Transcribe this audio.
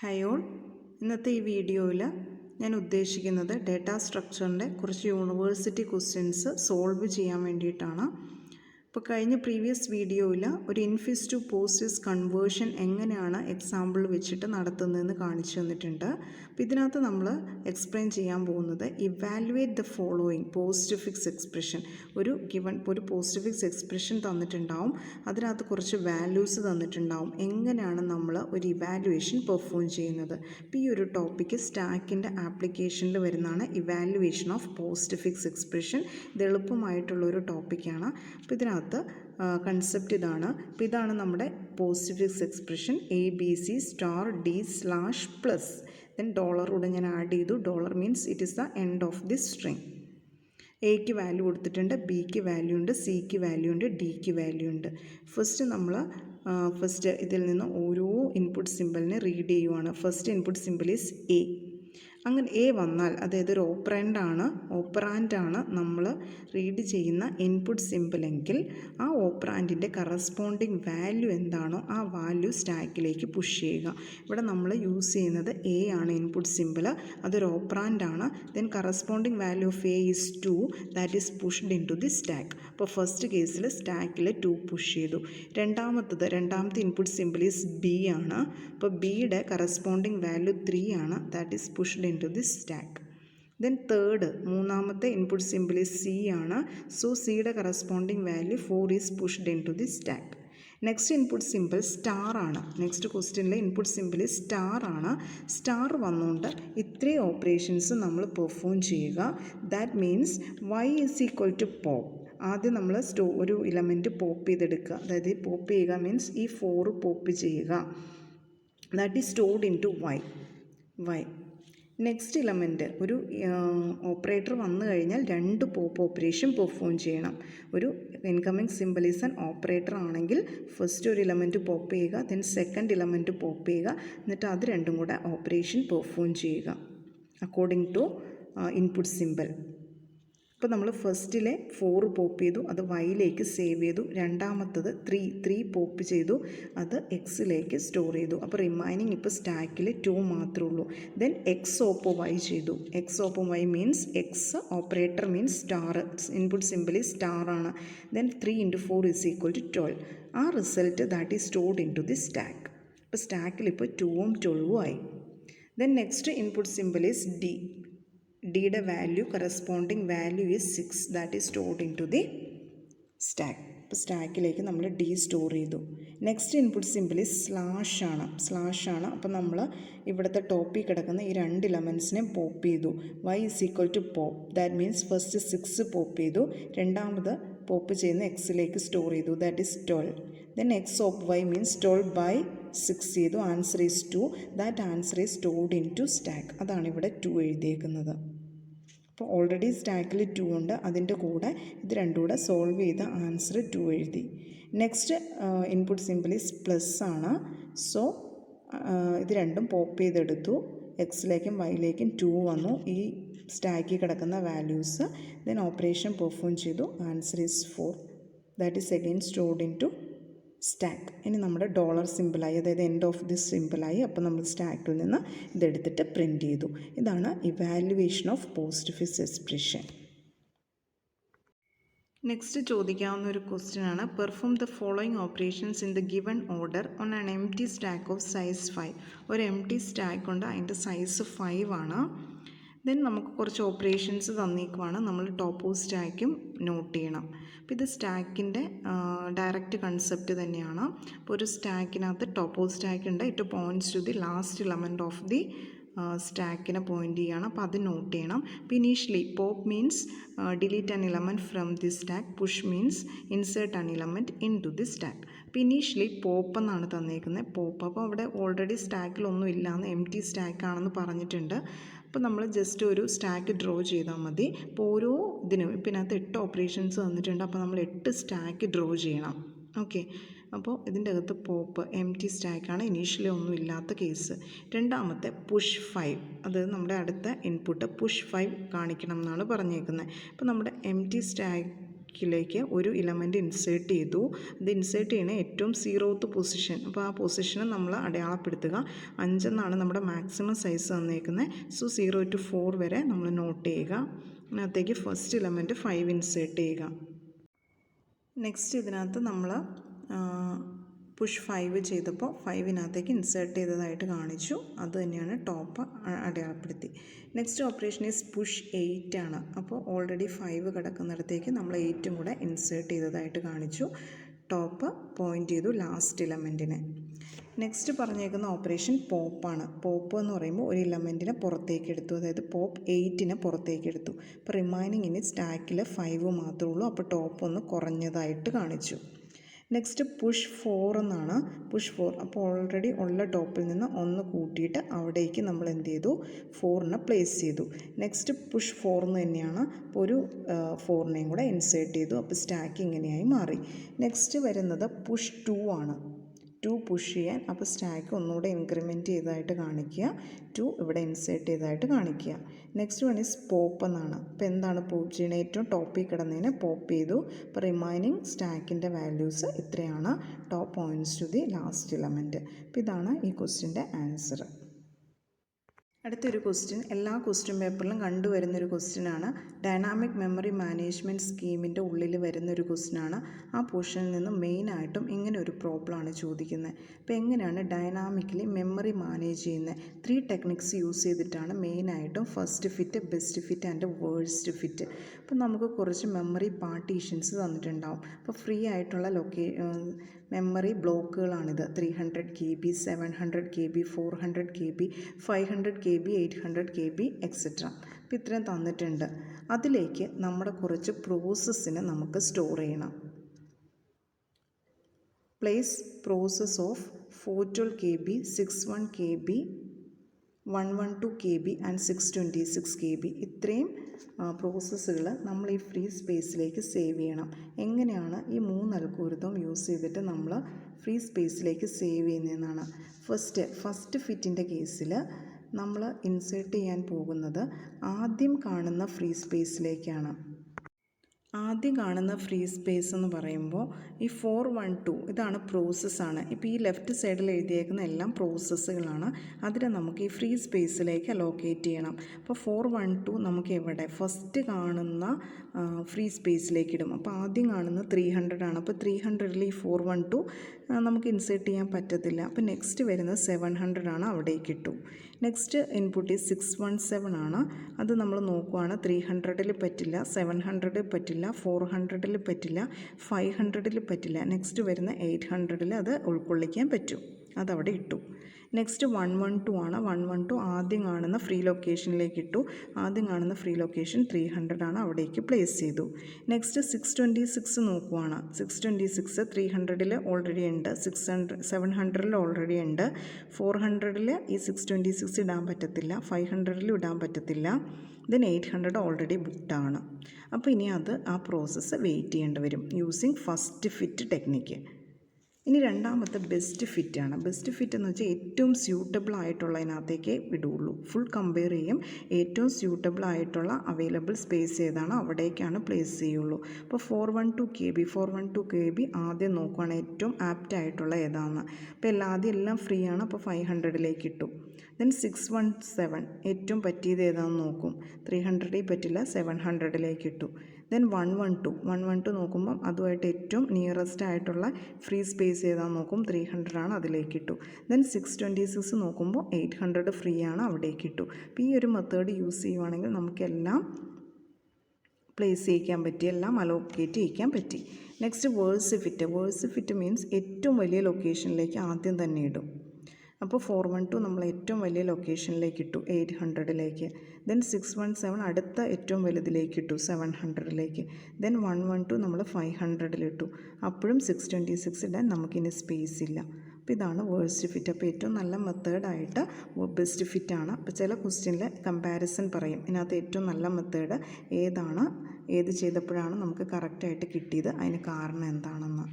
Hi all, ഇന്നത്തെ ഈ വീഡിയോയിൽ ഞാൻ ഉദ്ദേശിക്കുന്നത് ഡേറ്റാ സ്ട്രക്ചറിൻ്റെ കുറച്ച് യൂണിവേഴ്സിറ്റി ക്വസ്റ്റ്യൻസ് സോൾവ് ചെയ്യാൻ വേണ്ടിയിട്ടാണ്. ഇപ്പോൾ കഴിഞ്ഞ പ്രീവിയസ് വീഡിയോയിൽ ഒരു ഇൻഫിസ് ടു പോസ്റ്റ്സ് കൺവേർഷൻ എങ്ങനെയാണ് എക്സാമ്പിൾ വെച്ചിട്ട് നടത്തുന്നതെന്ന് കാണിച്ചു തന്നിട്ടുണ്ട്. അപ്പോൾ ഇതിനകത്ത് നമ്മൾ എക്സ്പ്ലെയിൻ ചെയ്യാൻ പോകുന്നത് evaluate the following post fix expression. ഒരു പോസ്റ്റ് ഫിക്സ് എക്സ്പ്രഷൻ തന്നിട്ടുണ്ടാവും, അതിനകത്ത് കുറച്ച് വാല്യൂസ് തന്നിട്ടുണ്ടാവും. എങ്ങനെയാണ് നമ്മൾ ഒരു ഇവാലുവേഷൻ പെർഫോം ചെയ്യുന്നത്? അപ്പോൾ ഈ ഒരു ടോപ്പിക്ക് സ്റ്റാക്കിൻ്റെ ആപ്ലിക്കേഷനിൽ വരുന്നതാണ് evaluation of postfix expression. ഇത് എളുപ്പമായിട്ടുള്ളൊരു ടോപ്പിക്കാണ്. അപ്പോൾ ഇതിനകത്ത് കൺസെപ്റ്റ് ഇതാണ്. അപ്പോൾ ഇതാണ് നമ്മുടെ postfix expression ABC $D/+. Then ഡോളറൂടെ ഞാൻ ആഡ് ചെയ്തു. Dollar means it is the end of the string. എക്ക് വാല്യൂ കൊടുത്തിട്ടുണ്ട്, ബിക്ക് വാല്യൂ ഉണ്ട്, സിക്ക് വാല്യൂ ഉണ്ട്, ഡിക്ക് വാല്യൂ ഉണ്ട്. ഫസ്റ്റ് ഇതിൽ നിന്ന് ഓരോ ഇൻപുട്ട് സിമ്പിളിനെ റീഡ് ചെയ്യുവാണ്. First input simple is A. അങ്ങനെ എ വന്നാൽ, അതായത് ഒരു ഓപ്പറാൻഡാണ് നമ്മൾ റീഡ് ചെയ്യുന്ന ഇൻപുട്ട് സിമ്പിളെങ്കിൽ ആ ഓപ്പറാൻഡിൻ്റെ കറസ്പോണ്ടിങ് വാല്യൂ എന്താണോ ആ വാല്യൂ സ്റ്റാക്കിലേക്ക് പുഷ് ചെയ്യുക. ഇവിടെ നമ്മൾ യൂസ് ചെയ്യുന്നത് എ ആണ് ഇൻപുട്ട് സിമ്പിൾ, അതൊരു ഓപ്പറാൻഡാണ്. Then corresponding value of a is 2, that is pushed into the stack. അപ്പോൾ ഫസ്റ്റ് കേസിൽ സ്റ്റാക്കിൽ 2 പുഷ് ചെയ്തു. രണ്ടാമത്തെ ഇൻപുട്ട് സിമ്പിൾ ഈസ് ബി ആണ്. അപ്പോൾ ബിയുടെ കറസ്പോണ്ടിങ് വാല്യൂ 3 ആണ്, that is pushed into this stack. Then മൂന്നാമത്തെ ഇൻപുട്ട് സിമ്പിൾ ഈസ് സി ആണ്. സോ സിയുടെ corresponding value 4 is pushed into the stack. Next input simple star ആണ്. Next ക്വസ്റ്റ്യനിലെ input simple star ആണ്. Star വന്നുകൊണ്ട് ഇത്രയും operations നമ്മൾ perform ചെയ്യുക. That means y is equal to pop. ആദ്യം നമ്മൾ ഒരു ഇലമെൻറ്റ് പോപ്പ് ചെയ്തെടുക്കുക. അതായത് പോപ്പ് ചെയ്യുക മീൻസ് ഈ 4 പോപ്പ് ചെയ്യുക. That is stored into y. Next element ഒരു ഓപ്പറേറ്റർ വന്നു കഴിഞ്ഞാൽ 2 പോപ്പ് ഓപ്പറേഷൻ പെർഫോം ചെയ്യണം. ഒരു incoming symbol is an operator ആണെങ്കിൽ ഫസ്റ്റ് ഒരു ഇലമെൻറ്റ് പോപ്പ് ചെയ്യുക, ദെൻ സെക്കൻഡ് ഇലമെൻറ്റ് പോപ്പ് ചെയ്യുക, എന്നിട്ട് അത് രണ്ടും കൂടെ ഓപ്പറേഷൻ പെർഫോം ചെയ്യുക അക്കോർഡിംഗ് ടു ഇൻപുട്ട് സിമ്പിൾ. അപ്പോൾ നമ്മൾ ഫസ്റ്റിലെ 4 പോപ്പ് ചെയ്തു, അത് വൈയിലേക്ക് സേവ് ചെയ്തു. രണ്ടാമത്തത് 3 പോപ്പ് ചെയ്തു, അത് എക്സിലേക്ക് സ്റ്റോർ ചെയ്തു. അപ്പോൾ റിമൈനിങ് ഇപ്പോൾ സ്റ്റാക്കിൽ 2 മാത്രമേ ഉള്ളൂ. ദെൻ എക്സ് ഓപ്പ് വൈ ചെയ്തു. X op y means x operator means star, input simple star ആണ്. Then 3 × 4 is equal to 12. ആ result that is stored into the stack. അപ്പോൾ സ്റ്റാക്കിൽ ഇപ്പോൾ 2ഉം 12ഉം ആയി. Then next input simple is D. ഡിയുടെ value corresponding value is 6, that is stored into the stack. ഇപ്പോൾ സ്റ്റാക്കിലേക്ക് നമ്മൾ ഡി സ്റ്റോർ ചെയ്തു. നെക്സ്റ്റ് ഇൻപുട്ട് സിമ്പിൾ സ്ലാഷ് ആണ്. അപ്പോൾ നമ്മൾ ഇവിടുത്തെ ടോപ്പിൽ കിടക്കുന്ന ഈ 2 ഇലമെൻറ്റ്സിനെ പോപ്പ് ചെയ്തു. y is equal to pop, that means first 6 pop ചെയ്തു, രണ്ടാമത് പോപ്പ് ചെയ്യുന്ന എക്സിലേക്ക് സ്റ്റോർ ചെയ്തു, that is 12. Then x of y means 12/6 ചെയ്തു. Answer is 2, that answer is stored into stack. അതാണ് ഇവിടെ 2 എഴുതിയേക്കുന്നത്. അപ്പോൾ ഓൾറെഡി സ്റ്റാക്കിൽ 2 ഉണ്ട്, അതിൻ്റെ കൂടെ ഇത് രണ്ടും കൂടെ സോൾവ് ചെയ്ത ആൻസർ 2 എഴുതി. Next input simple is plus ആണ്. സോ ഇത് രണ്ടും പോപ്പ് ചെയ്തെടുത്തു. എക്സിലേക്കും വൈയിലേക്കും 2 വന്നു, ഈ സ്റ്റാക്കിൽ കിടക്കുന്ന വാല്യൂസ്. ദെൻ ഓപ്പറേഷൻ പെർഫോം ചെയ്തു, answer is 4, that is again stored into stack. ഇനി നമ്മുടെ ഡോളർ സിമ്പിളായി, അതായത് എൻഡ് ഓഫ് ദിസ് സിമ്പിളായി. അപ്പോൾ നമ്മൾ സ്റ്റാക്കിൽ നിന്ന് ഇതെടുത്തിട്ട് പ്രിൻറ്റ് ചെയ്തു. ഇതാണ് evaluation of postfix expression. Next ചോദിക്കാവുന്ന ഒരു ക്വസ്റ്റ്യൻ ആണ്, perform the following operations in the given order on an empty stack of size 5. ഒരു എംപ്റ്റി സ്റ്റാക്ക് ഉണ്ട്, അതിൻ്റെ സൈസ് 5 ആണ്. ദെൻ നമുക്ക് കുറച്ച് ഓപ്പറേഷൻസ് തന്നേക്കുവാണ്, നമ്മൾ ടോപ്പോ സ്റ്റാക്കും നോട്ട് ചെയ്യണം. അപ്പോൾ ഇത് സ്റ്റാക്കിൻ്റെ ഡയറക്റ്റ് കൺസെപ്റ്റ് തന്നെയാണ്. അപ്പോൾ ഒരു സ്റ്റാക്കിനകത്ത് ടോപ്പോ സ്റ്റാക്ക് ഉണ്ട്, it points to the last element of the സ്റ്റാക്കിനെ പോയിൻ്റ് ചെയ്യണം. അപ്പോൾ അത് നോട്ട് ചെയ്യണം. അപ്പോൾ initially pop means delete an element from the stack, push means insert an element into the stack. അപ്പോൾ ഇനീഷ്യലി പോപ്പ് എന്നാണ് തന്നേക്കുന്നത്, പോപ്പ്. അപ്പോൾ അവിടെ ഓൾറെഡി സ്റ്റാക്കിലൊന്നും ഇല്ലയെന്ന്, എംപ്റ്റി സ്റ്റാക്കാണെന്ന് പറഞ്ഞിട്ടുണ്ട്. അപ്പോൾ നമ്മൾ ജസ്റ്റ് ഒരു സ്റ്റാക്ക് ഡ്രോ ചെയ്താൽ മതി. അപ്പോൾ ഓരോ ഇതിനും ഇപ്പം ഇതിനകത്ത് 8 ഓപ്പറേഷൻസ് തന്നിട്ടുണ്ട്, അപ്പോൾ നമ്മൾ 8 സ്റ്റാക്ക് ഡ്രോ ചെയ്യണം. ഓക്കെ, അപ്പോൾ ഇതിൻ്റെ അകത്ത് പോപ്പ് എംപ്റ്റി സ്റ്റാക്കാണ്, ഇനീഷ്യലി ഒന്നും ഇല്ലാത്ത കേസ്. രണ്ടാമത്തെ പുഷ് 5, അത് നമ്മുടെ അടുത്ത ഇൻപുട്ട് പുഷ് 5 കാണിക്കണം എന്നാണ് പറഞ്ഞേക്കുന്നത്. അപ്പോൾ നമ്മുടെ എംപ്റ്റി സ്റ്റാക്ക് സ്റ്റാക്കിലേക്ക് ഒരു ഇലമെൻറ്റ് ഇൻസേർട്ട് ചെയ്തു. ഇത് ഇൻസേർട്ട് ചെയ്യണ ഏറ്റവും 0th പൊസിഷൻ. അപ്പോൾ ആ പൊസിഷനെ നമ്മൾ അടയാളപ്പെടുത്തുക. 5 എന്നാണ് നമ്മുടെ മാക്സിമം സൈസ് തന്നേക്കുന്നത്. സോ 0 to 4 വരെ നമ്മൾ നോട്ട് ചെയ്യുക. അതിനകത്തേക്ക് ഫസ്റ്റ് ഇലമെൻറ്റ് 5 ഇൻസേർട്ട് ചെയ്യുക. നെക്സ്റ്റ് ഇതിനകത്ത് നമ്മൾ പുഷ് 5 ചെയ്തപ്പോൾ 5-നകത്തേക്ക് ഇൻസേർട്ട് ചെയ്തതായിട്ട് കാണിച്ചു. അത് തന്നെയാണ് ടോപ്പ് അടയാളപ്പെടുത്തി. നെക്സ്റ്റ് ഓപ്പറേഷൻ ഈസ് പുഷ് 8 ആണ്. അപ്പോൾ ഓൾറെഡി 5 കിടക്കുന്നിടത്തേക്ക് നമ്മൾ 8ഉം കൂടെ ഇൻസേർട്ട് ചെയ്തതായിട്ട് കാണിച്ചു. ടോപ്പ് പോയിൻ്റ് ചെയ്തു ലാസ്റ്റ് ഇലമെൻറ്റിനെ. നെക്സ്റ്റ് പറഞ്ഞേക്കുന്ന ഓപ്പറേഷൻ പോപ്പാണ്. പോപ്പ് എന്ന് പറയുമ്പോൾ ഒരു ഇലമെൻറ്റിനെ പുറത്തേക്ക് എടുത്തു, അതായത് പോപ്പ് 8നെ പുറത്തേക്ക് എടുത്തു. അപ്പോൾ റിമൈനിങ് ഇനി സ്റ്റാക്കിൽ 5 മാത്രമേ ഉള്ളൂ. അപ്പോൾ ടോപ്പ് ഒന്ന് കുറഞ്ഞതായിട്ട് കാണിച്ചു. നെക്സ്റ്റ് പുഷ് 4 എന്നാണ്. പുഷ് 4 അപ്പോൾ ഓൾറെഡി ഉള്ള ടോപ്പിൽ നിന്ന് ഒന്ന് കൂട്ടിയിട്ട് അവിടേക്ക് നമ്മൾ എന്ത് ചെയ്തു, 4നെ പ്ലേസ് ചെയ്തു. നെക്സ്റ്റ് പുഷ് 4 എന്ന് തന്നെയാണ്. അപ്പോൾ ഒരു 4നെയും കൂടെ ഇൻസേർട്ട് ചെയ്തു. അപ്പോൾ സ്റ്റാക്ക് ഇങ്ങനെയായി മാറി. നെക്സ്റ്റ് വരുന്നത് പുഷ് 2 ആണ്. 2 പുഷ് ചെയ്യാൻ. അപ്പോൾ സ്റ്റാക്ക് ഒന്നുകൂടെ ഇൻക്രിമെൻറ്റ് ചെയ്തതായിട്ട് കാണിക്കുക. 2 ഇവിടെ ഇൻസേർട്ട് ചെയ്തതായിട്ട് കാണിക്കുക. നെക്സ്റ്റ് വൺ ഈസ് പോപ്പ് എന്നാണ്. അപ്പോൾ എന്താണ് പോപ്പ് ചെയ്യണത്? ഏറ്റവും ടോപ്പിൽ കിടന്നതിനെ പോപ്പ് ചെയ്തു. അപ്പോൾ റിമൈനിങ് സ്റ്റാക്കിൻ്റെ വാല്യൂസ് ഇത്രയാണ്. Top points to the last element. അപ്പോൾ ഇതാണ് ഈ ക്വസ്റ്റ്യൻ്റെ ആൻസർ. അടുത്തൊരു ക്വസ്റ്റ്യൻ എല്ലാ ക്വസ്റ്റ്യൻ പേപ്പറിലും കണ്ടുവരുന്നൊരു ക്വസ്റ്റ്യനാണ്. ഡൈനാമിക് മെമ്മറി മാനേജ്മെൻറ്റ് സ്കീമിൻ്റെ ഉള്ളിൽ വരുന്നൊരു ക്വസ്റ്റ്യനാണ്. ആ പോർഷനിൽ നിന്ന് മെയിനായിട്ടും ഇങ്ങനെ ഒരു പ്രോബ്ലമാണ് ചോദിക്കുന്നത്. അപ്പോൾ എങ്ങനെയാണ് ഡൈനാമിക്കലി മെമ്മറി മാനേജ് ചെയ്യുന്നത്? 3 ടെക്നിക്സ് യൂസ് ചെയ്തിട്ടാണ് മെയിനായിട്ടും first fit, best fit and worst fit. അപ്പോൾ നമുക്ക് കുറച്ച് മെമ്മറി പാർട്ടീഷൻസ് തന്നിട്ടുണ്ടാവും. അപ്പോൾ ഫ്രീ ആയിട്ടുള്ള memory ബ്ലോക്കുകളാണിത്. 300 KB, 700 KB, 400 KB, 500 KB, 800 KB etcetera. അപ്പോൾ ഇത്രയും തന്നിട്ടുണ്ട്. അതിലേക്ക് നമ്മുടെ കുറച്ച് പ്രോസസ്സിനെ നമുക്ക് സ്റ്റോർ ചെയ്യണം. Place process of 412 KB, 61 KB, 112 KB and 626 KB. ഇത്രയും പ്രോസസ്സുകൾ നമ്മൾ ഈ ഫ്രീ സ്പേസിലേക്ക് സേവ് ചെയ്യണം. എങ്ങനെയാണ് ഈ 3 അൽഗോരിതം യൂസ് ചെയ്തിട്ട് നമ്മൾ ഫ്രീ സ്പേസിലേക്ക് സേവ് ചെയ്യുന്നതെന്നാണ്. ഫസ്റ്റ് ഫിറ്റിൻ്റെ കേസിൽ നമ്മൾ ഇൻസേർട്ട് ചെയ്യാൻ പോകുന്നത് ആദ്യം കാണുന്ന ഫ്രീ സ്പേസിലേക്കാണ്. ആദ്യം കാണുന്ന ഫ്രീ സ്പേസ് എന്ന് പറയുമ്പോൾ ഈ 412 ഇതാണ് പ്രോസസ്സാണ്. ഇപ്പോൾ ഈ ലെഫ്റ്റ് സൈഡിൽ എഴുതിയേക്കുന്ന എല്ലാം പ്രോസസ്സുകളാണ്. അതിനെ നമുക്ക് ഈ ഫ്രീ സ്പേസിലേക്ക് അലോക്കേറ്റ് ചെയ്യണം. അപ്പോൾ 412 നമുക്ക് എവിടെ ഫസ്റ്റ് കാണുന്ന ഫ്രീ സ്പേസിലേക്ക് ഇടും. അപ്പോൾ ആദ്യം കാണുന്നത് 300 ആണ്. അപ്പോൾ 300ൽ ഈ 412 നമുക്ക് ഇൻസേർട്ട് ചെയ്യാൻ പറ്റത്തില്ല. അപ്പോൾ നെക്സ്റ്റ് വരുന്നത് 700 ആണ്, അവിടേക്ക് ഇട്ടു. നെക്സ്റ്റ് ഇൻപുട്ട് ഈ 617 ആണ്. അത് നമ്മൾ നോക്കുവാണ്. 300ൽ പറ്റില്ല, 700ൽ പറ്റില്ല, 400ൽ പറ്റില്ല, 500ൽ പറ്റില്ല. നെക്സ്റ്റ് വരുന്ന 800ൽ അത് ഉൾക്കൊള്ളിക്കാൻ പറ്റും. അതവിടെ ഇട്ടു. നെക്സ്റ്റ് 112 ആണ്. 112 ആദ്യം കാണുന്ന ഫ്രീ ലൊക്കേഷനിലേക്ക് ഇട്ടു. ആദ്യം കാണുന്ന ഫ്രീ ലൊക്കേഷൻ 300 ആണ്, അവിടേക്ക് പ്ലേസ് ചെയ്തു. നെക്സ്റ്റ് 626 നോക്കുവാണ്. 626 300ൽ ഓൾറെഡി ഉണ്ട്, 700ൽ ഓൾറെഡി ഉണ്ട്. 400ൽ ഈ 626 ഇടാൻ പറ്റത്തില്ല, 500ലും ഇടാൻ പറ്റത്തില്ല. ദെൻ 800 ഓൾറെഡി ബുക്ക്ഡാണ്. അപ്പോൾ ഇനി ആ പ്രോസസ്സ് വെയിറ്റ് ചെയ്യേണ്ടി വരും യൂസിങ് ഫസ്റ്റ് ഫിറ്റ് ടെക്നിക്ക്. ഇനി രണ്ടാമത്തെ ബെസ്റ്റ് ഫിറ്റാണ്. ബെസ്റ്റ് ഫിറ്റ് എന്ന് വെച്ചാൽ ഏറ്റവും സ്യൂട്ടബിൾ ആയിട്ടുള്ളതിനകത്തേക്ക് വിടുകയുള്ളൂ. ഫുൾ കമ്പയർ ചെയ്യും. ഏറ്റവും സ്യൂട്ടബിൾ ആയിട്ടുള്ള അവൈലബിൾ സ്പേസ് ഏതാണോ അവിടേക്കാണ് പ്ലേസ് ചെയ്യുള്ളൂ. അപ്പോൾ 412 KB ആദ്യം നോക്കുകയാണ് ഏറ്റവും ആപ്റ്റ് ആയിട്ടുള്ള ഏതാണെന്ന്. അപ്പോൾ ആദ്യം എല്ലാം ഫ്രീ ആണ്. അപ്പോൾ 500ലേക്ക് ഇട്ടു. ദെൻ 617 ഏറ്റവും പറ്റിയത് ഏതാണെന്ന് നോക്കും. 300ൽ പറ്റില്ല, 700ലേക്ക് ഇട്ടു. ദെൻ 112 നോക്കുമ്പം അതുമായിട്ട് ഏറ്റവും നിയറസ്റ്റ് ആയിട്ടുള്ള ഫ്രീ സ്പേസ് ഏതാണെന്ന് നോക്കും. 300 ആണ്, അതിലേക്ക് ഇട്ടു. ദെൻ 626 നോക്കുമ്പോൾ 800 ഫ്രീ ആണ്, അവിടേക്ക് ഇട്ടു. അപ്പോൾ ഈ ഒരു മെത്തേഡ് യൂസ് ചെയ്യുവാണെങ്കിൽ നമുക്കെല്ലാം പ്ലേസ് ചെയ്യിക്കാൻ പറ്റി, എല്ലാം അലോക്കേറ്റ് ചെയ്യിക്കാൻ പറ്റി. നെക്സ്റ്റ് വേഴ്സ് ഫിറ്റ് മീൻസ് ഏറ്റവും വലിയ ലൊക്കേഷനിലേക്ക് ആദ്യം തന്നെ ഇടും. അപ്പോൾ 412 നമ്മൾ ഏറ്റവും വലിയ ലൊക്കേഷനിലേക്ക് ഇട്ടു, 800ലേക്ക്. ദെൻ 617 അടുത്ത ഏറ്റവും വലുതിലേക്ക് ഇട്ടു, 700ലേക്ക്. ദെൻ 112 നമ്മൾ 500ലിട്ടു. അപ്പോഴും 626 ഇടാൻ നമുക്കിനി സ്പേസ് ഇല്ല. അപ്പോൾ ഇതാണ് വേഴ്സ്റ്റ് ഫിറ്റ്. അപ്പോൾ ഏറ്റവും നല്ല മെത്തേഡായിട്ട് ബെസ്റ്റ് ഫിറ്റാണ്. അപ്പോൾ ചില ക്വസ്റ്റ്യനിൽ കമ്പാരിസൺ പറയും, ഇതിനകത്ത് ഏറ്റവും നല്ല മെത്തേഡ് ഏതാണ്, ഏത് ചെയ്തപ്പോഴാണ് നമുക്ക് കറക്റ്റായിട്ട് കിട്ടിയത്, അതിന് കാരണം എന്താണെന്ന്.